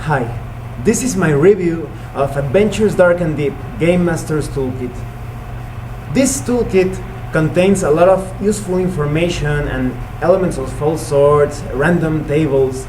Hi, this is my review of Adventures Dark and Deep Game Master's Toolkit. This toolkit contains a lot of useful information and elements of all sorts, random tables,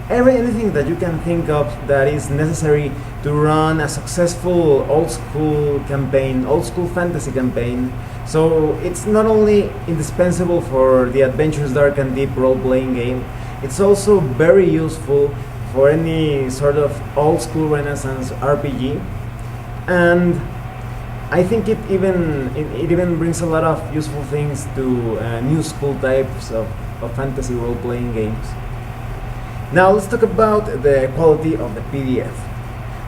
anything that you can think of that is necessary to run a successful old school campaign, old school fantasy campaign. So it's not only indispensable for the Adventures Dark and Deep role-playing game, it's also very useful for any sort of old school Renaissance RPG, and I think it even brings a lot of useful things to new school types of fantasy role-playing games. Now let's talk about the quality of the PDF.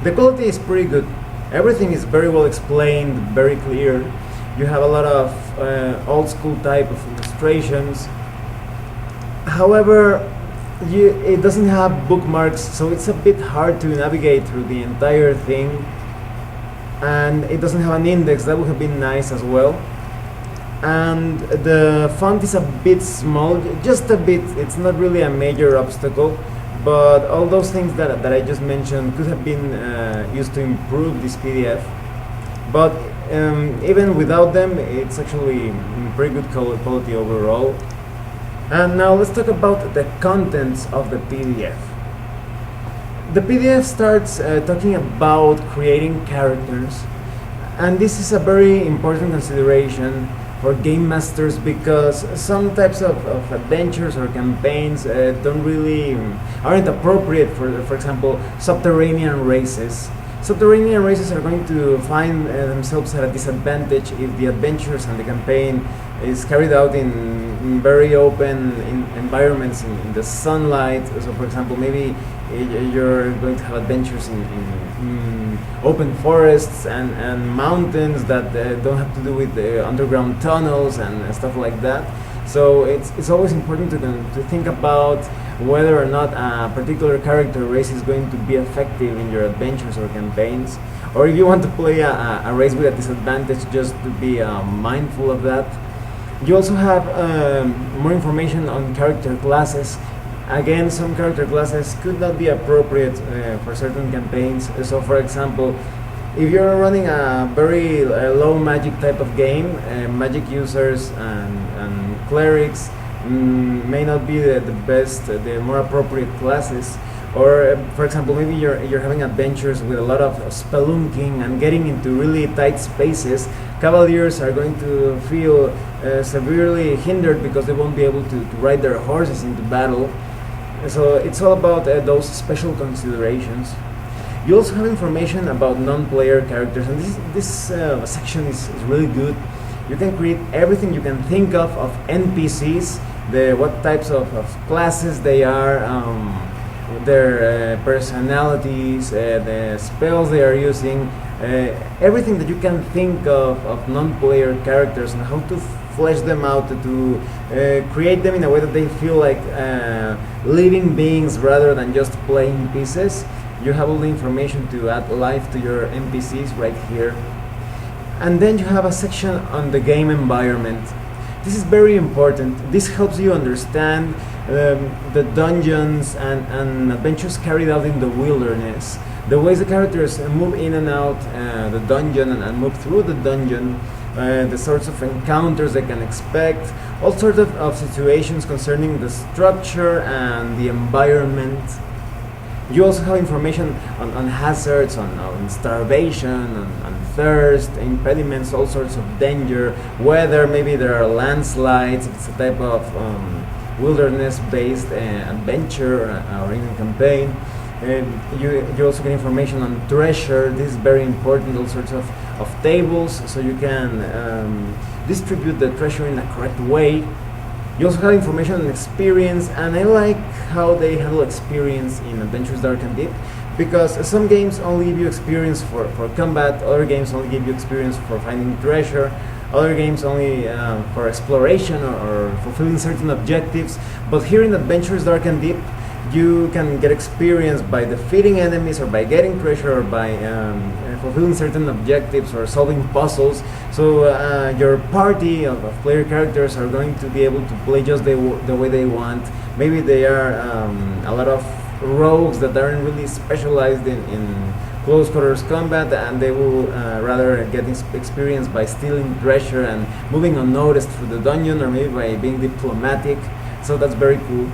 The quality is pretty good. Everything is very well explained, very clear. You have a lot of old school type of illustrations. However, it doesn't have bookmarks, so it's a bit hard to navigate through the entire thing, and it doesn't have an index. That would have been nice as well. And the font is a bit small, just a bit. It's not really a major obstacle, but all those things that I just mentioned could have been used to improve this PDF. But even without them, it's actually pretty good quality overall. And now let's talk about the contents of the PDF. The PDF starts talking about creating characters, and this is a very important consideration for game masters because some types of adventures or campaigns aren't appropriate for example, subterranean races. Subterranean races are going to find themselves at a disadvantage if the adventures and the campaign is carried out in very open environments in the sunlight. So for example, maybe you're going to have adventures in open forests and mountains that don't have to do with underground tunnels and stuff like that. So it's always important to think about whether or not a particular character race is going to be effective in your adventures or campaigns, or if you want to play a race with a disadvantage, just to be mindful of that. You also have more information on character classes. Again, some character classes could not be appropriate for certain campaigns. So for example, if you're running a very low magic type of game, magic users and clerics may not be the best, the more appropriate classes. Or for example, maybe you're having adventures with a lot of spelunking and getting into really tight spaces. Cavaliers are going to feel severely hindered because they won't be able to ride their horses into battle. So it's all about those special considerations. You also have information about non-player characters, and this section is really good. You can create everything you can think of NPCs, what types of classes they are, their personalities, the spells they are using, everything that you can think of non-player characters, and how to flesh them out, to create them in a way that they feel like living beings rather than just playing pieces. You have all the information to add life to your NPCs right here. And then you have a section on the game environment. This is very important. This helps you understand the dungeons and adventures carried out in the wilderness, the ways the characters move in and out the dungeon and move through the dungeon, the sorts of encounters they can expect, all sorts of situations concerning the structure and the environment. You also have information on hazards, on starvation, on thirst, impediments, all sorts of danger, whether maybe there are landslides, if it's a type of wilderness-based adventure or even campaign. You also get information on treasure. This is very important, all sorts of tables, so you can distribute the treasure in a correct way. You also have information on experience, and I like how they handle experience in Adventures Dark and Deep, because some games only give you experience for combat, other games only give you experience for finding treasure, other games only for exploration or fulfilling certain objectives. But here in Adventures Dark and Deep, you can get experience by defeating enemies or by getting treasure or by fulfilling certain objectives or solving puzzles. So your party of player characters are going to be able to play just the way they want. Maybe they are a lot of rogues that aren't really specialized in close quarters combat, and they will rather get experience by stealing treasure and moving unnoticed through the dungeon, or maybe by being diplomatic. So that's very cool.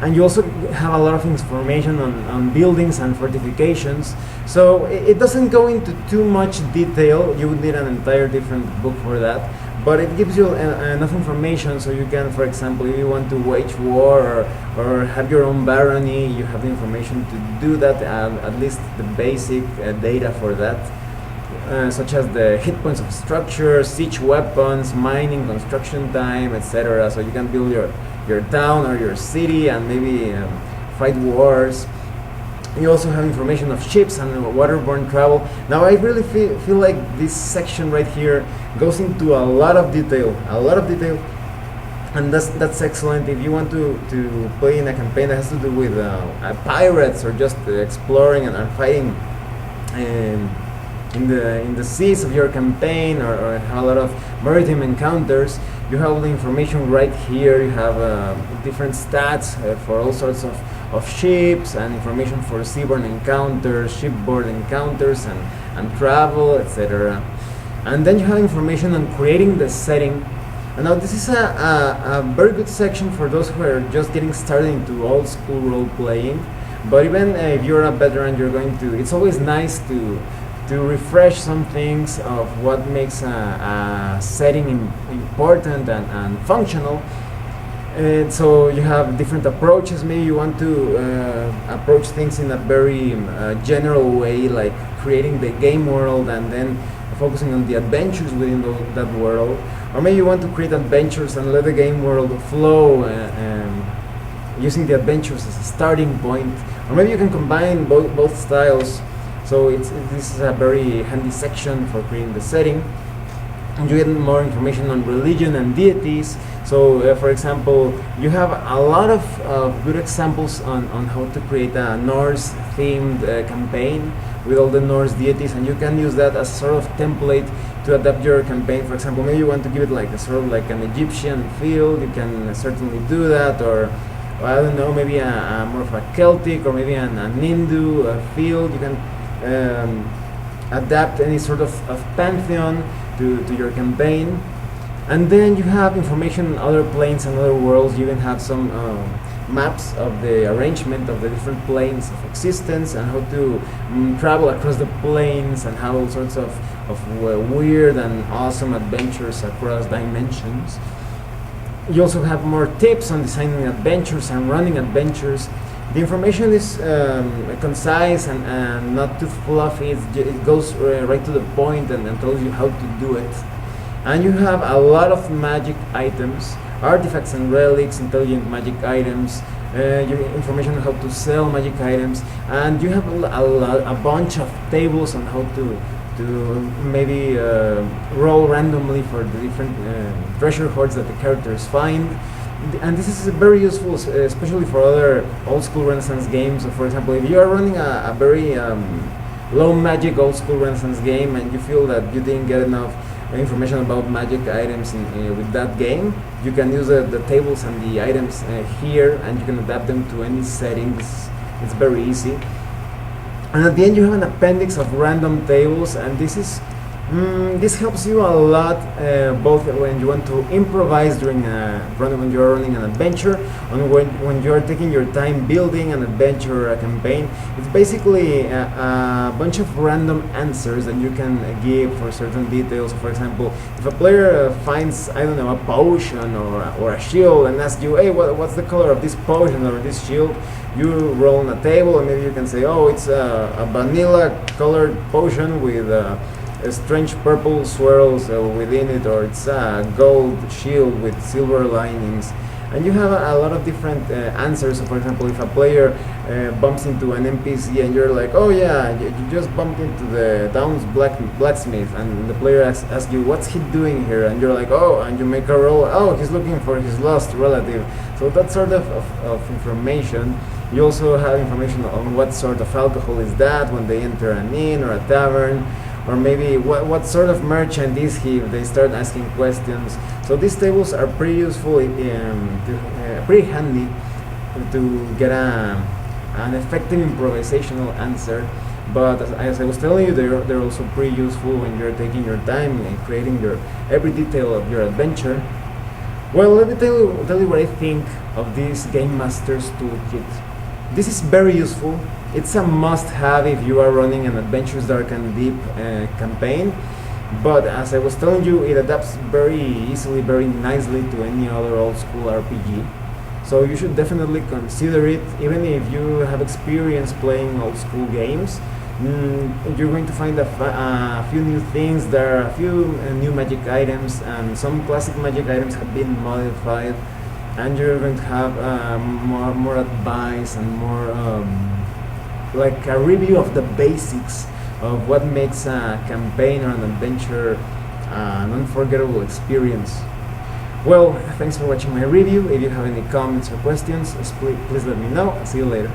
And you also have a lot of information on buildings and fortifications. So it doesn't go into too much detail. You would need an entire different book for that. But it gives you enough information so you can, for example, if you want to wage war or have your own barony, you have the information to do that, at least the basic data for that. Such as the hit points of structures, siege weapons, mining, construction time, etc. So you can build your town or your city and maybe fight wars. You also have information of ships and waterborne travel. Now I really feel like this section right here goes into a lot of detail, and that's excellent if you want to play in a campaign that has to do with pirates or just exploring and fighting in the seas of your campaign, or have a lot of maritime encounters. You have all the information right here. You have different stats for all sorts of ships, and information for seaborne encounters, shipboard encounters, and travel, etc. And then you have information on creating the setting. And now this is a very good section for those who are just getting started into old school role playing. But even if you're a veteran, it's always nice to refresh some things of what makes a setting important and functional. And so you have different approaches. Maybe you want to approach things in a very general way, like creating the game world and then focusing on the adventures within that world. Or maybe you want to create adventures and let the game world flow, using the adventures as a starting point. Or maybe you can combine both styles. So this is a very handy section for creating the setting. And you get more information on religion and deities. So for example, you have a lot of good examples on how to create a Norse themed campaign with all the Norse deities, and you can use that as sort of template to adapt your campaign. For example, maybe you want to give it like a sort of like an Egyptian feel. You can certainly do that, or I don't know, maybe a more of a Celtic, or maybe an Hindu feel. You can adapt any sort of pantheon to your campaign. And then you have information on other planes and other worlds. You even have some maps of the arrangement of the different planes of existence, and how to travel across the planes, and have all sorts of weird and awesome adventures across dimensions. You also have more tips on designing adventures and running adventures. The information is concise and not too fluffy. It goes right to the point and tells you how to do it. And you have a lot of magic items, artifacts and relics, intelligent magic items, information on how to sell magic items, and you have a bunch of tables on how to maybe roll randomly for the different treasure hoards that the characters find. And this is very useful, especially for other old school Renaissance games. So for example, if you are running a very low magic old school Renaissance game, and you feel that you didn't get enough information about magic items with that game, you can use the tables and the items here, and you can adapt them to any setting. It's very easy. And at the end you have an appendix of random tables, and this helps you a lot, both when you want to improvise when you're running an adventure, and when you're taking your time building an adventure or a campaign. It's basically a bunch of random answers that you can give for certain details. For example, if a player finds, I don't know, a potion or a shield, and asks you, hey, what's the color of this potion or this shield? You roll on a table, and maybe you can say, oh, it's a vanilla colored potion with strange purple swirls within it, or it's a gold shield with silver linings. And you have a lot of different answers. So for example, if a player bumps into an NPC and you're like, oh yeah, you just bumped into the town's blacksmith, and the player asks you, what's he doing here? And you're like, oh, and you make a roll, oh, he's looking for his lost relative. So that sort of information. You also have information on what sort of alcohol is that when they enter an inn or a tavern, or maybe what sort of merchant is he if they start asking questions. So these tables are pretty useful, pretty handy to get a an effective improvisational answer. But as I was telling you, they're also pretty useful when you're taking your time and creating your every detail of your adventure. Well, let me tell you what I think of this Game Master's Toolkit. This is very useful. It's a must-have if you are running an Adventures Dark and Deep campaign. But as I was telling you, it adapts very easily, very nicely to any other old school RPG. So you should definitely consider it, even if you have experience playing old school games. You're going to find a few new things. There are a few new magic items, and some classic magic items have been modified. And you're going to have more advice and more like a review of the basics of what makes a campaign or an adventure an unforgettable experience. Well, thanks for watching my review. If you have any comments or questions, please let me know. See you later.